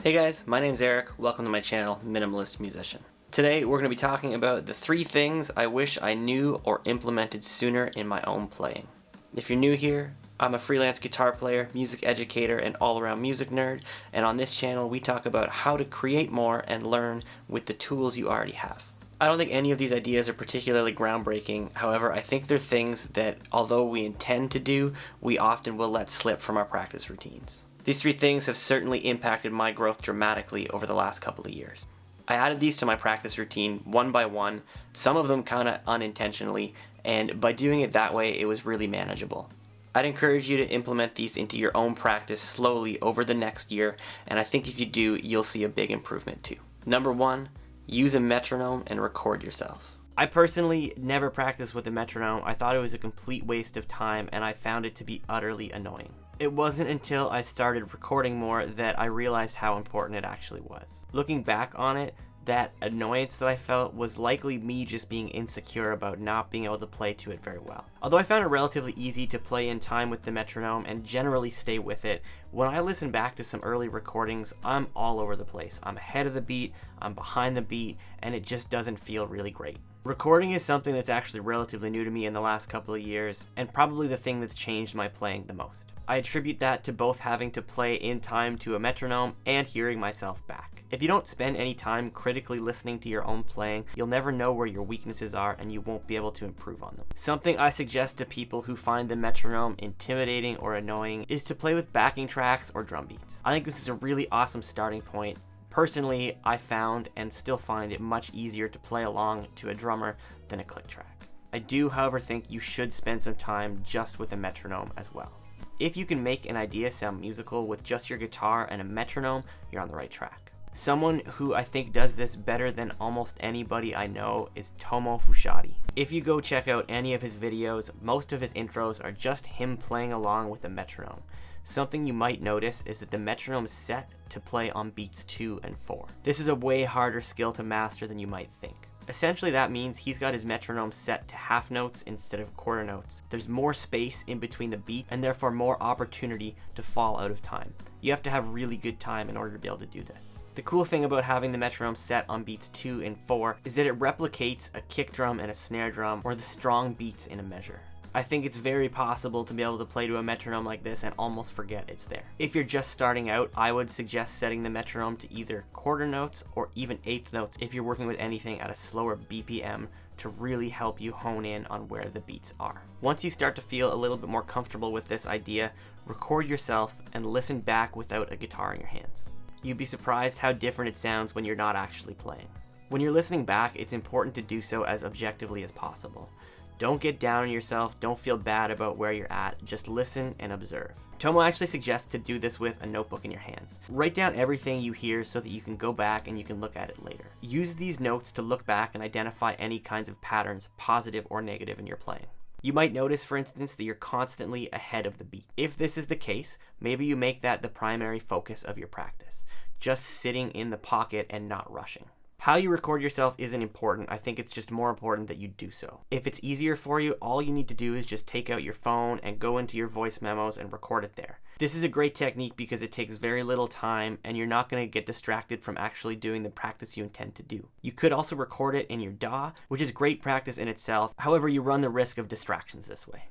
Hey guys, my name's Eric. Welcome to my channel, Minimalist Musician. Today we're going to be talking about the 3 things I wish I knew or implemented sooner in my own playing. If you're new here, I'm a freelance guitar player, music educator, and all-around music nerd, and on this channel we talk about how to create more and learn with the tools you already have. I don't think any of these ideas are particularly groundbreaking, however I think they're things that, although we intend to do, we often will let slip from our practice routines. These 3 things have certainly impacted my growth dramatically over the last couple of years. I added these to my practice routine one by one, some of them kind of unintentionally, and by doing it that way it was really manageable. I'd encourage you to implement these into your own practice slowly over the next year, and I think if you do, you'll see a big improvement too. Number 1, use a metronome and record yourself. I personally never practiced with a metronome. I thought it was a complete waste of time and I found it to be utterly annoying. It wasn't until I started recording more that I realized how important it actually was. Looking back on it, that annoyance that I felt was likely me just being insecure about not being able to play to it very well. Although I found it relatively easy to play in time with the metronome and generally stay with it, when I listen back to some early recordings, I'm all over the place. I'm ahead of the beat, I'm behind the beat, and it just doesn't feel really great. Recording is something that's actually relatively new to me in the last couple of years, and probably the thing that's changed my playing the most. I attribute that to both having to play in time to a metronome and hearing myself back. If you don't spend any time critically listening to your own playing, you'll never know where your weaknesses are and you won't be able to improve on them. Something I suggest to people who find the metronome intimidating or annoying is to play with backing tracks or drum beats. I think this is a really awesome starting point. Personally, I found and still find it much easier to play along to a drummer than a click track. I do, however, think you should spend some time just with a metronome as well. If you can make an idea sound musical with just your guitar and a metronome, you're on the right track. Someone who I think does this better than almost anybody I know is Tomo Fushadi. If you go check out any of his videos, most of his intros are just him playing along with a metronome. Something you might notice is that the metronome is set to play on beats 2 and 4. This is a way harder skill to master than you might think. Essentially that means he's got his metronome set to half notes instead of quarter notes. There's more space in between the beat and therefore more opportunity to fall out of time. You have to have really good time in order to be able to do this. The cool thing about having the metronome set on beats 2 and 4 is that it replicates a kick drum and a snare drum or the strong beats in a measure. I think it's very possible to be able to play to a metronome like this and almost forget it's there. If you're just starting out, I would suggest setting the metronome to either quarter notes or even eighth notes if you're working with anything at a slower BPM to really help you hone in on where the beats are. Once you start to feel a little bit more comfortable with this idea, record yourself and listen back without a guitar in your hands. You'd be surprised how different it sounds when you're not actually playing. When you're listening back, it's important to do so as objectively as possible. Don't get down on yourself, don't feel bad about where you're at, just listen and observe. Tomo actually suggests to do this with a notebook in your hands. Write down everything you hear so that you can go back and you can look at it later. Use these notes to look back and identify any kinds of patterns, positive or negative, in your playing. You might notice, for instance, that you're constantly ahead of the beat. If this is the case, maybe you make that the primary focus of your practice, just sitting in the pocket and not rushing. How you record yourself isn't important. I think it's just more important that you do so. If it's easier for you, all you need to do is just take out your phone and go into your voice memos and record it there. This is a great technique because it takes very little time and you're not going to get distracted from actually doing the practice you intend to do. You could also record it in your DAW, which is great practice in itself. However, you run the risk of distractions this way.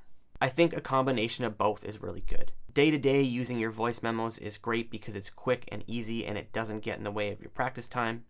I think a combination of both is really good. Day to day, using your voice memos is great because it's quick and easy and it doesn't get in the way of your practice time.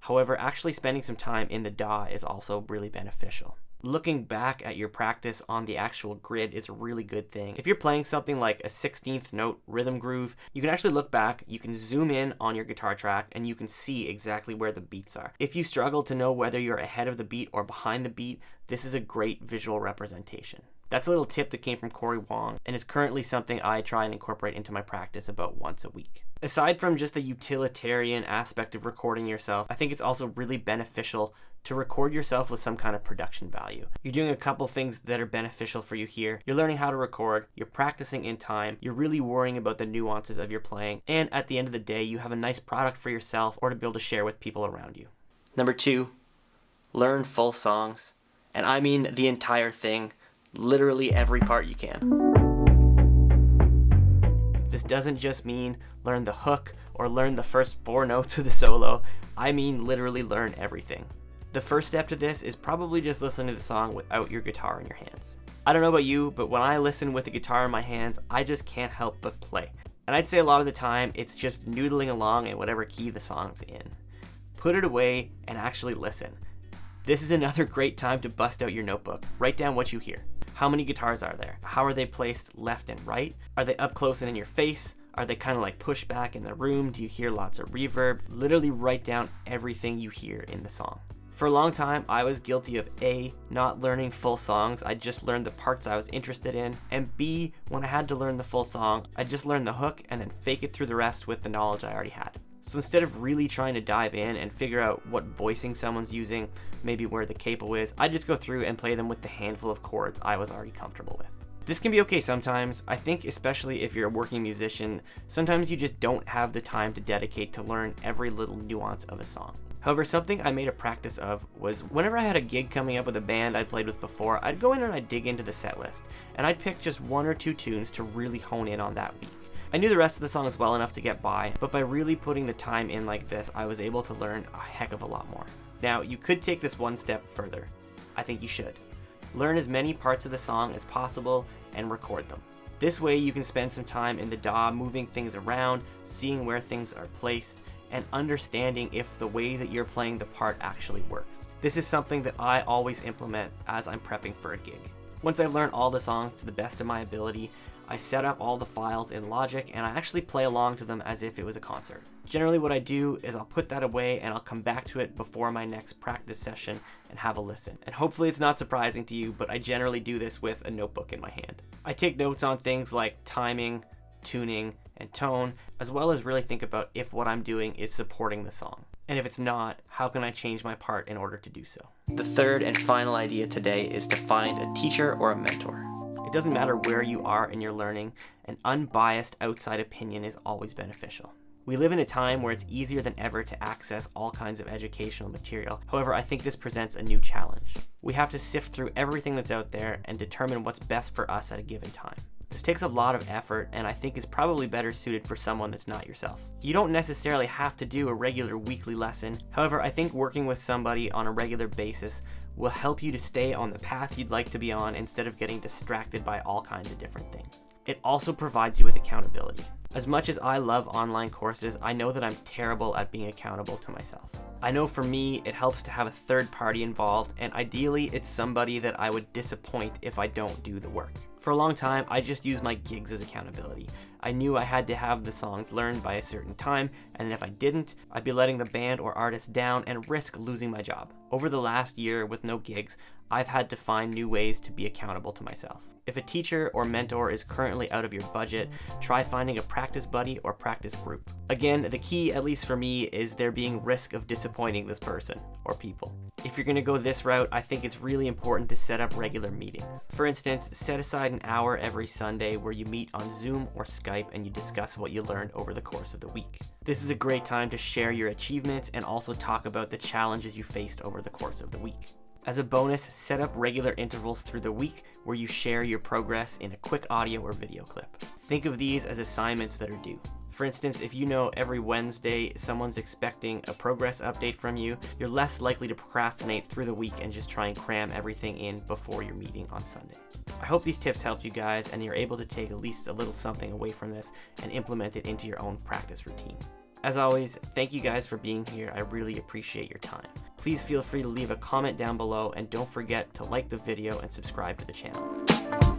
However, actually spending some time in the DAW is also really beneficial. Looking back at your practice on the actual grid is a really good thing. If you're playing something like a 16th note rhythm groove, you can actually look back, you can zoom in on your guitar track, and you can see exactly where the beats are. If you struggle to know whether you're ahead of the beat or behind the beat, this is a great visual representation. That's a little tip that came from Corey Wong and is currently something I try and incorporate into my practice about once a week. Aside from just the utilitarian aspect of recording yourself, I think it's also really beneficial to record yourself with some kind of production value. You're doing a couple things that are beneficial for you here. You're learning how to record, you're practicing in time, you're really worrying about the nuances of your playing, and at the end of the day, you have a nice product for yourself or to be able to share with people around you. Number 2, learn full songs. And I mean the entire thing, literally every part you can. This doesn't just mean learn the hook or learn the first 4 notes of the solo. I mean literally learn everything. The first step to this is probably just listening to the song without your guitar in your hands. I don't know about you, but when I listen with the guitar in my hands, I just can't help but play. And I'd say a lot of the time, it's just noodling along in whatever key the song's in. Put it away and actually listen. This is another great time to bust out your notebook. Write down what you hear. How many guitars are there? How are they placed left and right? Are they up close and in your face? Are they kind of like pushed back in the room? Do you hear lots of reverb? Literally write down everything you hear in the song. For a long time, I was guilty of A, not learning full songs. I just learned the parts I was interested in. And B, when I had to learn the full song, I just learned the hook and then fake it through the rest with the knowledge I already had. So instead of really trying to dive in and figure out what voicing someone's using, maybe where the capo is, I just go through and play them with the handful of chords I was already comfortable with. This can be okay sometimes. I think especially if you're a working musician, sometimes you just don't have the time to dedicate to learn every little nuance of a song. However, something I made a practice of was whenever I had a gig coming up with a band I'd played with before, I'd go in and I'd dig into the set list, and I'd pick just 1 or 2 tunes to really hone in on that week. I knew the rest of the songs well enough to get by, but by really putting the time in like this, I was able to learn a heck of a lot more. Now, you could take this one step further. I think you should. Learn as many parts of the song as possible and record them. This way you can spend some time in the DAW moving things around, seeing where things are placed, and understanding if the way that you're playing the part actually works. This is something that I always implement as I'm prepping for a gig. Once I learn all the songs to the best of my ability, I set up all the files in Logic and I actually play along to them as if it was a concert. Generally what I do is I'll put that away and I'll come back to it before my next practice session and have a listen. And hopefully it's not surprising to you, but I generally do this with a notebook in my hand. I take notes on things like timing, tuning, and tone, as well as really think about if what I'm doing is supporting the song. And if it's not, how can I change my part in order to do so? The third and final idea today is to find a teacher or a mentor. It doesn't matter where you are in your learning, an unbiased outside opinion is always beneficial. We live in a time where it's easier than ever to access all kinds of educational material. However, I think this presents a new challenge. We have to sift through everything that's out there and determine what's best for us at a given time. This takes a lot of effort and I think is probably better suited for someone that's not yourself. You don't necessarily have to do a regular weekly lesson. However, I think working with somebody on a regular basis will help you to stay on the path you'd like to be on instead of getting distracted by all kinds of different things. It also provides you with accountability. As much as I love online courses, I know that I'm terrible at being accountable to myself. I know for me, it helps to have a third party involved, and ideally it's somebody that I would disappoint if I don't do the work. For a long time, I just used my gigs as accountability. I knew I had to have the songs learned by a certain time, and then if I didn't, I'd be letting the band or artist down and risk losing my job. Over the last year with no gigs, I've had to find new ways to be accountable to myself. If a teacher or mentor is currently out of your budget, try finding a practice buddy or practice group. Again, the key, at least for me, is there being risk of disappointing this person or people. If you're gonna go this route, I think it's really important to set up regular meetings. For instance, set aside an hour every Sunday where you meet on Zoom or Skype and you discuss what you learned over the course of the week. This is a great time to share your achievements and also talk about the challenges you faced over the course of the week. As a bonus, set up regular intervals through the week where you share your progress in a quick audio or video clip. Think of these as assignments that are due. For instance, if you know every Wednesday someone's expecting a progress update from you, you're less likely to procrastinate through the week and just try and cram everything in before your meeting on Sunday. I hope these tips helped you guys and you're able to take at least a little something away from this and implement it into your own practice routine. As always, thank you guys for being here. I really appreciate your time. Please feel free to leave a comment down below and don't forget to like the video and subscribe to the channel.